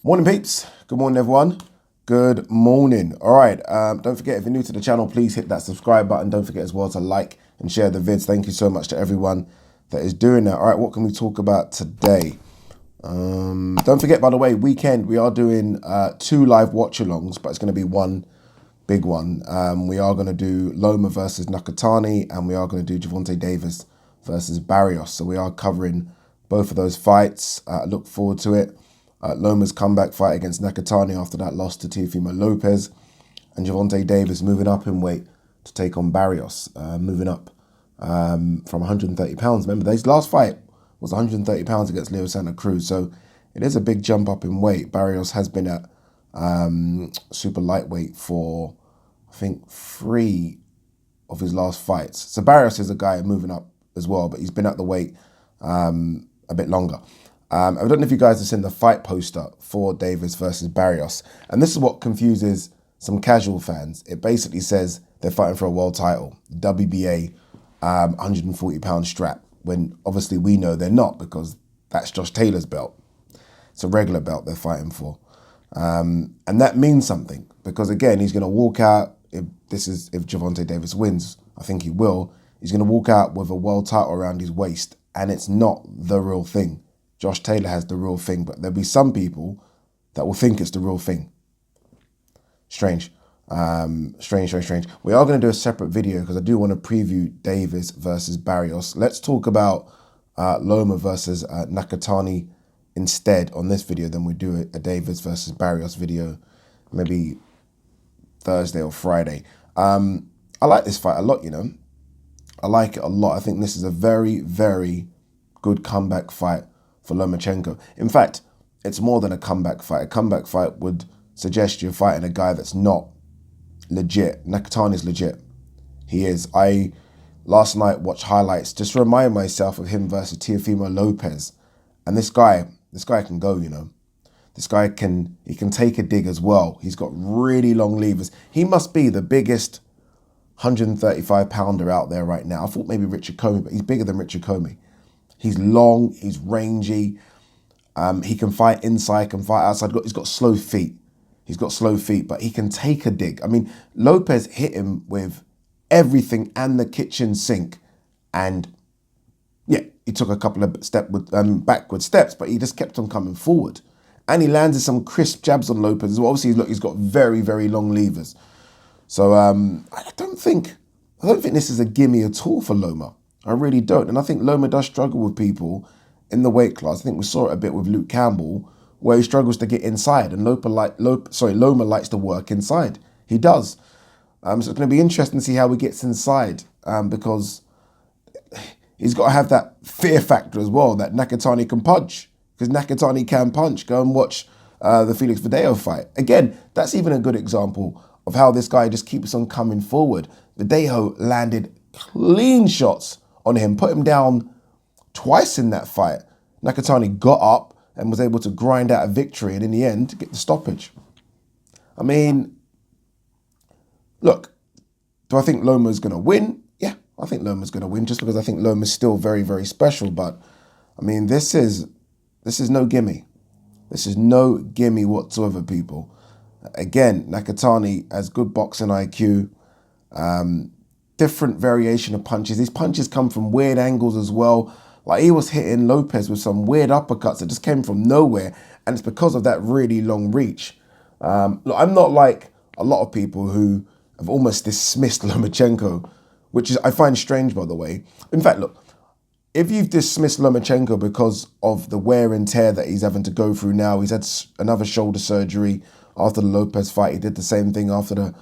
Morning, peeps. Good morning, everyone. Good morning. All right. Don't forget, if you're new to the channel, please hit that subscribe button. Don't forget as well to like and share the vids. Thank you so much to everyone that is doing that. All right. What can we talk about today? Don't forget, by the way, weekend, we are doing 2 live watch-alongs, but it's going to be one big one. We are going to do Loma versus Nakatani, and we are going to do Gervonta Davis versus Barrios. So we are covering both of those fights. Look forward to it. Loma's comeback fight against Nakatani after that loss to Teofimo Lopez, and Gervonta Davis moving up in weight to take on Barrios, moving up from 130 pounds. Remember, his last fight was 130 pounds against Leo Santa Cruz, so it is a big jump up in weight. Barrios has been at super lightweight for, I think, 3 of his last fights. So Barrios is a guy moving up as well, but he's been at the weight a bit longer. I don't know if you guys have seen the fight poster for Davis versus Barrios, and this is what confuses some casual fans. It basically says they're fighting for a world title, WBA 140-pound strap, when obviously we know they're not, because that's Josh Taylor's belt. It's a regular belt they're fighting for. And that means something, because again, he's going to walk out, if Gervonta Davis wins, I think he will, he's going to walk out with a world title around his waist, and it's not the real thing. Josh Taylor has the real thing, but there'll be some people that will think it's the real thing. Strange. Strange. We are going to do a separate video because I do want to preview Davis versus Barrios. Let's talk about Loma versus Nakatani instead on this video. Then we do a Davis versus Barrios video, maybe Thursday or Friday. I like this fight a lot, you know. I like it a lot. I think this is a very, very good comeback fight for Lomachenko. In fact, it's more than a comeback fight. A comeback fight would suggest you're fighting a guy that's not legit. Nakatani's legit. He is. I last night watched highlights just to remind myself of him versus Teofimo Lopez. And this guy can go, you know. This guy can take a dig as well. He's got really long levers. He must be the biggest 135-pounder out there right now. I thought maybe Richard Comey, but he's bigger than Richard Comey. He's long, he's rangy, he can fight inside, can fight outside. He's got slow feet. But he can take a dig. I mean, Lopez hit him with everything and the kitchen sink. And yeah, he took a couple of backward steps, but he just kept on coming forward. And he landed some crisp jabs on Lopez as well. Obviously, he's got very, very long levers. So I don't think this is a gimme at all for Loma. I really don't. And I think Loma does struggle with people in the weight class. I think we saw it a bit with Luke Campbell, where he struggles to get inside, and Loma likes to work inside. He does. So it's going to be interesting to see how he gets inside, because he's got to have that fear factor as well, that Nakatani can punch, because Nakatani can punch. Go and watch the Felix Verdejo fight. Again, that's even a good example of how this guy just keeps on coming forward. Verdejo landed clean shots on him, put him down twice in that fight. Nakatani got up and was able to grind out a victory, and in the end, to get the stoppage. I mean, look, do I think Loma's going to win? Yeah, I think Loma's going to win, just because I think Loma's still very, very special. But, I mean, this is no gimme. This is no gimme whatsoever, people. Again, Nakatani has good boxing IQ, different variation of punches. These punches come from weird angles as well. Like, he was hitting Lopez with some weird uppercuts that just came from nowhere, and it's because of that really long reach. Look, I'm not like a lot of people who have almost dismissed Lomachenko, which is, I find strange, by the way. In fact, look, if you've dismissed Lomachenko because of the wear and tear that he's having to go through now, he's had another shoulder surgery after the Lopez fight. He did the same thing after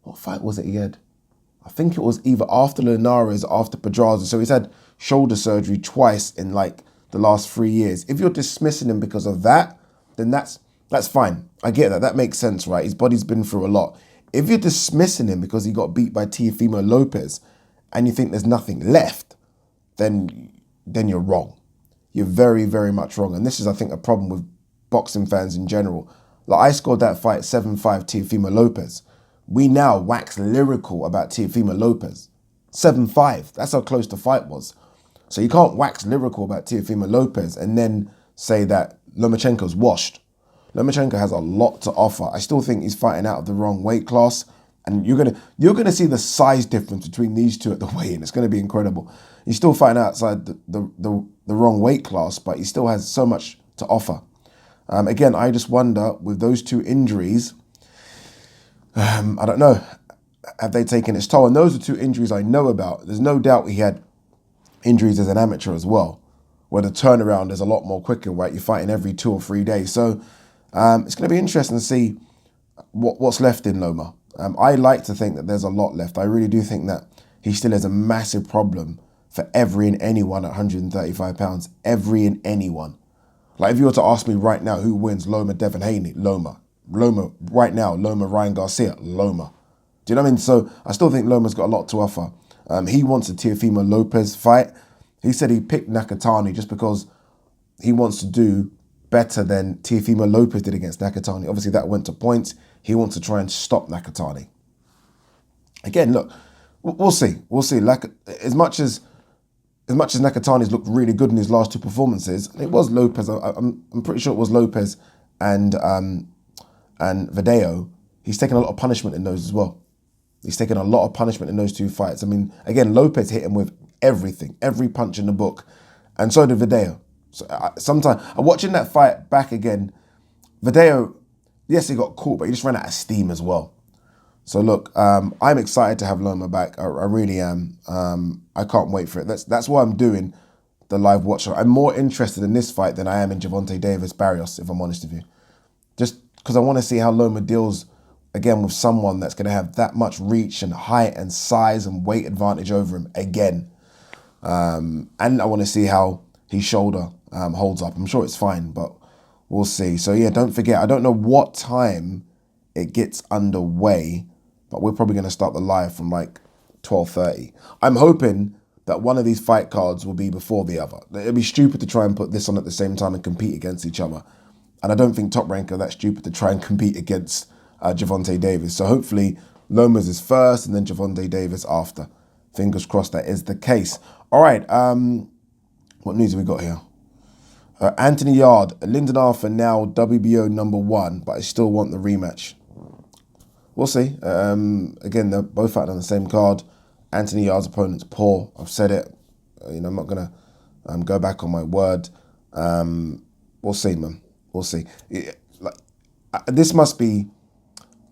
what fight was it he had? I think it was either after Linares or after Pedraza. So he's had shoulder surgery twice in like the last 3 years. If you're dismissing him because of that, then that's fine. I get that. That makes sense, right? His body's been through a lot. If you're dismissing him because he got beat by Teofimo Lopez and you think there's nothing left, then you're wrong. You're very, very much wrong. And this is, I think, a problem with boxing fans in general. Like, I scored that fight 7-5 Teofimo Lopez. We now wax lyrical about Teofimo Lopez. 7-5. That's how close the fight was. So you can't wax lyrical about Teofimo Lopez and then say that Lomachenko's washed. Lomachenko has a lot to offer. I still think he's fighting out of the wrong weight class, and you're gonna see the size difference between these two at the weigh-in. It's gonna be incredible. He's still fighting outside the wrong weight class, but he still has so much to offer. Again, I just wonder with those two injuries, I don't know, have they taken its toll? And those are two injuries I know about. There's no doubt he had injuries as an amateur as well, where the turnaround is a lot more quicker, right? You're fighting every 2 or 3 days. So it's going to be interesting to see what's left in Loma. I like to think that there's a lot left. I really do think that he still has a massive problem for every and anyone at 135 pounds. Every and anyone. Like if you were to ask me right now who wins, Loma, Devin Haney, Loma. Loma right now, Loma, Ryan Garcia, Loma. Do you know what I mean? So I still think Loma's got a lot to offer. He wants a Teofimo Lopez fight. He said he picked Nakatani just because he wants to do better than Teofimo Lopez did against Nakatani. Obviously, that went to points. He wants to try and stop Nakatani. Again, look, we'll see. We'll see. Like as much as Nakatani's looked really good in his last 2 performances, it was Lopez. I'm pretty sure it was Lopez and Video. He's taken a lot of punishment in those as well. He's taken a lot of punishment in those 2 fights. I mean, again, Lopez hit him with everything, every punch in the book, and so did Video. So sometimes I'm watching that fight back again. Video, yes, he got caught, but he just ran out of steam as well. So look, I'm excited to have Loma back. I really am. I can't wait for it. That's why I'm doing the live watch. I'm more interested in this fight than I am in Gervonta Davis Barrios, if I'm honest with you. Just because I want to see how Loma deals again with someone that's going to have that much reach and height and size and weight advantage over him again. And I want to see how his shoulder holds up. I'm sure it's fine, but we'll see. So yeah, don't forget, I don't know what time it gets underway, but we're probably going to start the live from like 12:30. I'm hoping that one of these fight cards will be before the other. It'd be stupid to try and put this on at the same time and compete against each other. And I don't think Top Rank are that stupid to try and compete against Gervonta Davis. So hopefully Lomas is first and then Gervonta Davis after. Fingers crossed that is the case. All right, what news have we got here? Anthony Yard, Lyndon Arthur now WBO #1, but I still want the rematch. We'll see. Again, they're both fighting on the same card. Anthony Yard's opponent's poor. I've said it. I'm not going to go back on my word. We'll see, man. We'll see. This must be,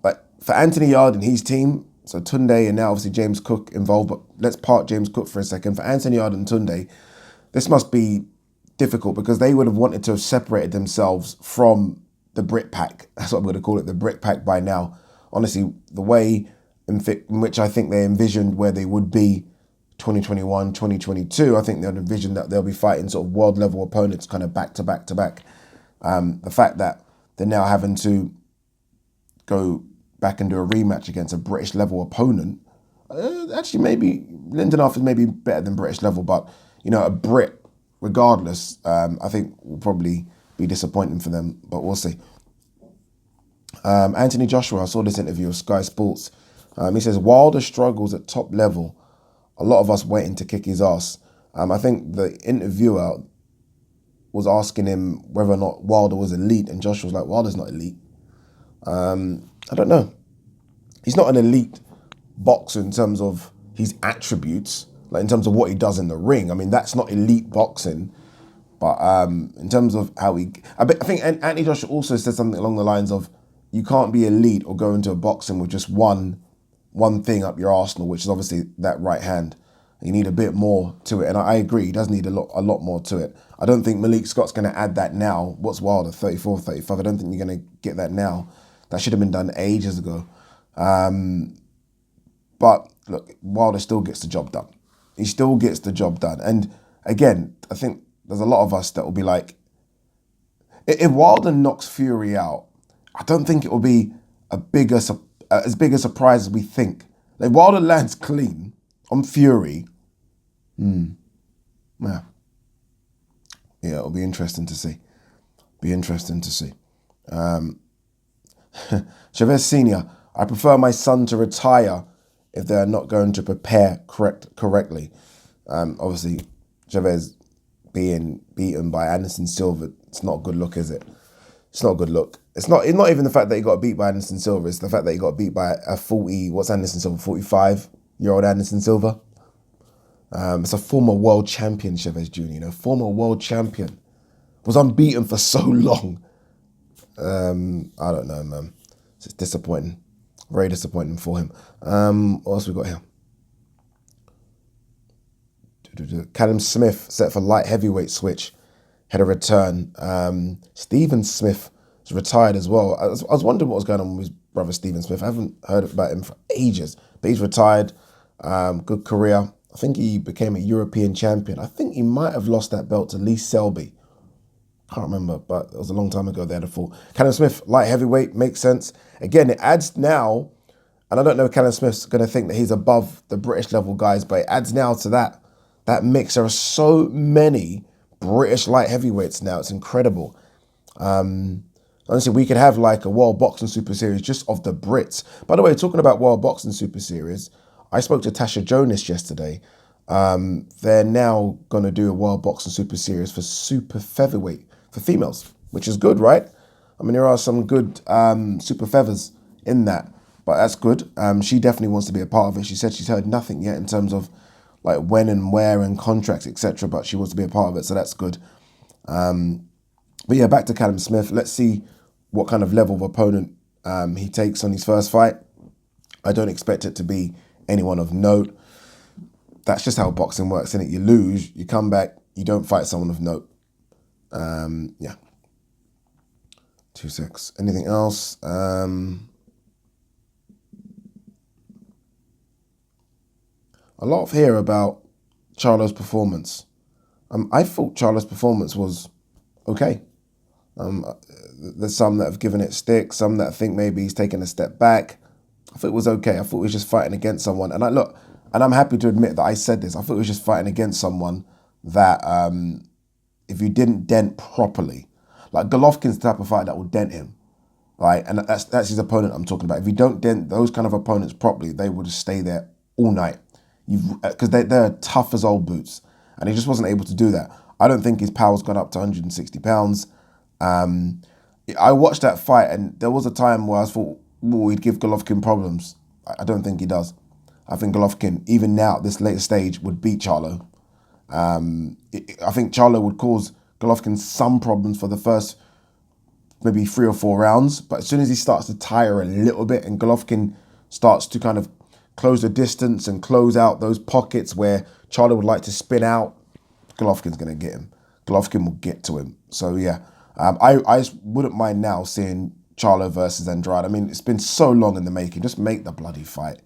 like, for Anthony Yard and his team, so Tunde and now obviously James Cook involved, but let's park James Cook for a second. For Anthony Yard and Tunde, this must be difficult because they would have wanted to have separated themselves from the Brit Pack. That's what I'm going to call it, the Brit Pack by now. Honestly, the way in which I think they envisioned where they would be 2021, 2022, I think they'll envision that they'll be fighting sort of world level opponents kind of back to back to back. The fact that they're now having to go back and do a rematch against a British level opponent, actually maybe Lyndon Arthur is maybe better than British level, but a Brit regardless, I think will probably be disappointing for them, but we'll see. Anthony Joshua, I saw this interview with Sky Sports. He says, Wilder struggles at top level. A lot of us waiting to kick his ass. I think the interviewer was asking him whether or not Wilder was elite, and Joshua was like, Wilder's not elite. I don't know. He's not an elite boxer in terms of his attributes, like in terms of what he does in the ring. I mean, that's not elite boxing. But in terms of how I think Anthony Joshua also said something along the lines of, you can't be elite or go into a boxing with just one thing up your arsenal, which is obviously that right hand. You need a bit more to it. And I agree, he does need a lot more to it. I don't think Malik Scott's going to add that now. What's Wilder, 34, 35? I don't think you're going to get that now. That should have been done ages ago. But look, Wilder still gets the job done. He still gets the job done. And again, I think there's a lot of us that will be like, if Wilder knocks Fury out, I don't think it will be as big a surprise as we think. Like Wilder lands clean on Fury. Yeah, it'll be interesting to see. Chavez Senior, I prefer my son to retire if they are not going to prepare correctly. Obviously, Chavez being beaten by Anderson Silva, it's not a good look, is it? It's not a good look. It's not even the fact that he got beat by Anderson Silva. It's the fact that he got beat by a 40, what's Anderson Silva, 45-year-old Anderson Silva. It's a former world champion, Chavez Jr., former world champion. Was unbeaten for so long. I don't know, man. It's disappointing. Very disappointing for him. What else we got here? Callum Smith set for light heavyweight switch. Had a return. Stephen Smith is retired as well. I was wondering what was going on with his brother Stephen Smith. I haven't heard about him for ages. But he's retired. Good career. I think he became a European champion. I think he might have lost that belt to Lee Selby. Can't remember, but it was a long time ago they had a fall. Callum Smith, light heavyweight, makes sense. Again, it adds now, and I don't know if Callum Smith's going to think that he's above the British level guys, but it adds now to that mix. There are so many British light heavyweights now. It's incredible. Honestly, we could have like a World Boxing Super Series just of the Brits. By the way, talking about World Boxing Super Series, I spoke to Tasha Jonas yesterday. They're now going to do a World Boxing Super Series for super featherweight for females, which is good, right? I mean, there are some good super feathers in that, but that's good. She definitely wants to be a part of it. She said she's heard nothing yet in terms of like when and where and contracts, etc., but she wants to be a part of it, so that's good. But yeah, back to Callum Smith. Let's see what kind of level of opponent he takes on his first fight. I don't expect it to be anyone of note. That's just how boxing works, isn't it? You lose, you come back, you don't fight someone of note. Yeah. 2-6. Anything else? A lot of here about Charlo's performance. I thought Charlo's performance was okay. There's some that have given it stick, some that think maybe he's taken a step back. I thought it was okay. I thought he was just fighting against someone. And I'm happy to admit that I said this. I thought he was just fighting against someone that if you didn't dent properly, like Golovkin's the type of fighter that will dent him. Right, and that's his opponent I'm talking about. If you don't dent those kind of opponents properly, they will just stay there all night. Because they're tough as old boots, and he just wasn't able to do that. I don't think his power's gone up to 160 pounds. I watched that fight, and there was a time where I thought, he'd give Golovkin problems. I don't think he does. I think Golovkin, even now at this later stage, would beat Charlo. I think Charlo would cause Golovkin some problems for the first maybe 3 or 4 rounds, but as soon as he starts to tire a little bit and Golovkin starts to kind of close the distance and close out those pockets where Charlo would like to spin out, Golovkin's going to get him. Golovkin will get to him. So yeah, I wouldn't mind now seeing Charlo versus Andrade. I mean, it's been so long in the making. Just make the bloody fight.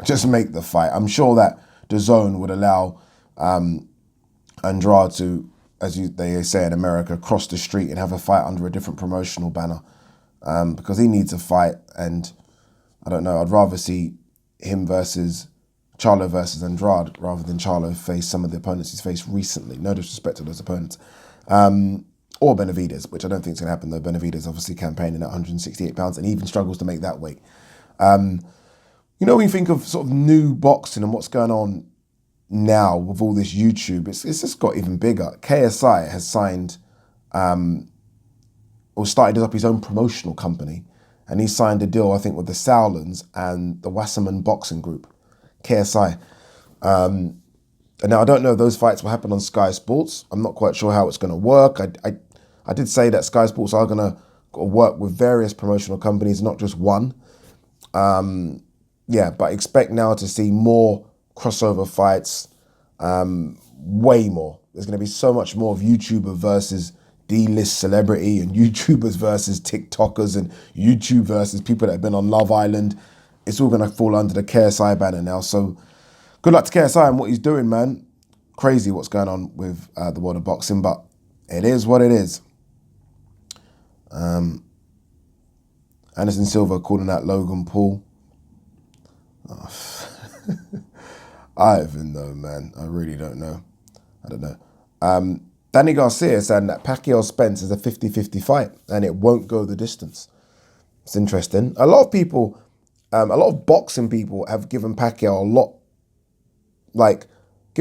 Just make the fight. I'm sure that DAZN would allow Andrade to, as they say in America, cross the street and have a fight under a different promotional banner, because he needs a fight. And I don't know, I'd rather see him versus Charlo versus Andrade rather than Charlo face some of the opponents he's faced recently. No disrespect to those opponents. Or Benavidez, which I don't think is going to happen though. Benavidez obviously campaigning at 168 pounds and even struggles to make that weight. When you think of sort of new boxing and what's going on now with all this YouTube, it's just got even bigger. KSI has signed, or started up his own promotional company, and he signed a deal, I think, with the Sowlands and the Wasserman Boxing Group, KSI. And now I don't know if those fights will happen on Sky Sports. I'm not quite sure how it's going to work. I did say that Sky Sports are going to work with various promotional companies, not just one. Yeah, but expect now to see more crossover fights, way more. There's going to be so much more of YouTuber versus D-list celebrity and YouTubers versus TikTokers and YouTube versus people that have been on Love Island. It's all going to fall under the KSI banner now. So good luck to KSI and what he's doing, man. Crazy what's going on with the world of boxing, but it is what it is. Anderson Silva calling out Logan Paul. Oh. I don't even know, man. I really don't know. I don't know. Danny Garcia saying that Pacquiao Spence is a 50-50 fight and it won't go the distance. It's interesting. A lot of people, a lot of boxing people have given Pacquiao a lot,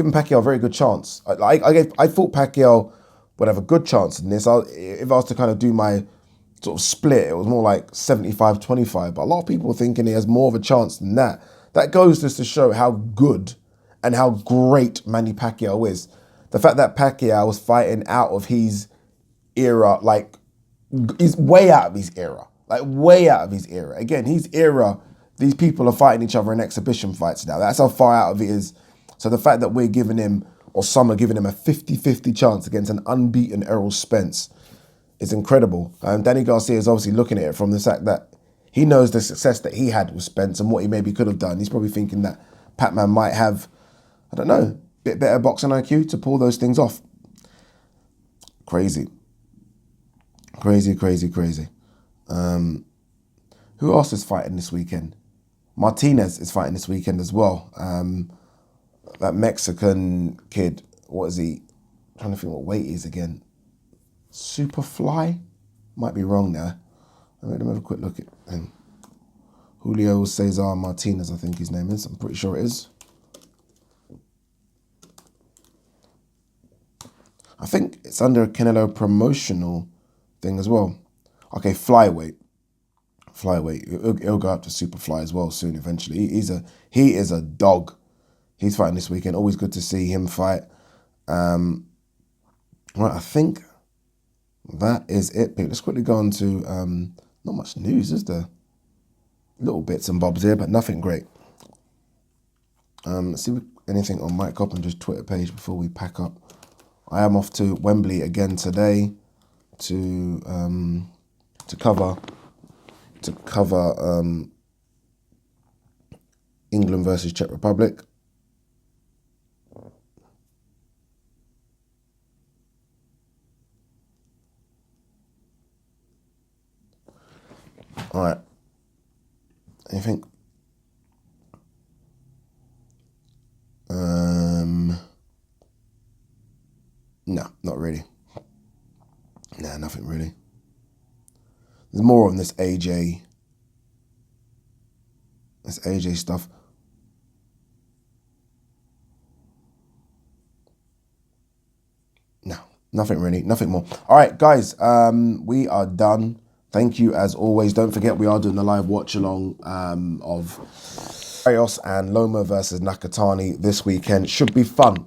giving Pacquiao a very good chance. I thought Pacquiao would have a good chance in this. If I was to kind of do my sort of split, it was more like 75-25. But a lot of people are thinking he has more of a chance than that. That goes just to show how good and how great Manny Pacquiao is. The fact that Pacquiao was fighting out of his era, like, he's way out of his era. Like, way out of his era. Again, his era, these people are fighting each other in exhibition fights now. That's how far out of it is. So the fact that we're giving him, or some are giving him, a 50-50 chance against an unbeaten Errol Spence is incredible. Danny Garcia is obviously looking at it from the fact that he knows the success that he had with Spence and what he maybe could have done. He's probably thinking that Pat-Man might have, I don't know, a bit better boxing IQ to pull those things off. Crazy. Crazy, crazy, crazy. Who else is fighting this weekend? Martinez is fighting this weekend as well. That Mexican kid, what is he? I'm trying to think what weight he is again. Superfly? Might be wrong there. Let me have a quick look at him. Julio Cesar Martinez, I think his name is. I'm pretty sure it is. I think it's under a Canelo promotional thing as well. Okay, flyweight. Flyweight. He'll go up to Superfly as well soon, eventually. He is a dog. He's fighting this weekend. Always good to see him fight. Right, I think that is it. Let's quickly go on to, not much news, is there? Little bits and bobs here, but nothing great. Let's see if anything on Mike Coppinger's Twitter page before we pack up. I am off to Wembley again today to cover England versus Czech Republic. All right. Anything? No, not really. Nah, nothing really. There's more on this AJ stuff. No, nothing really, nothing more. All right, guys, we are done. Thank you as always. Don't forget we are doing a live watch along of Vasyl and Loma versus Nakatani this weekend. Should be fun.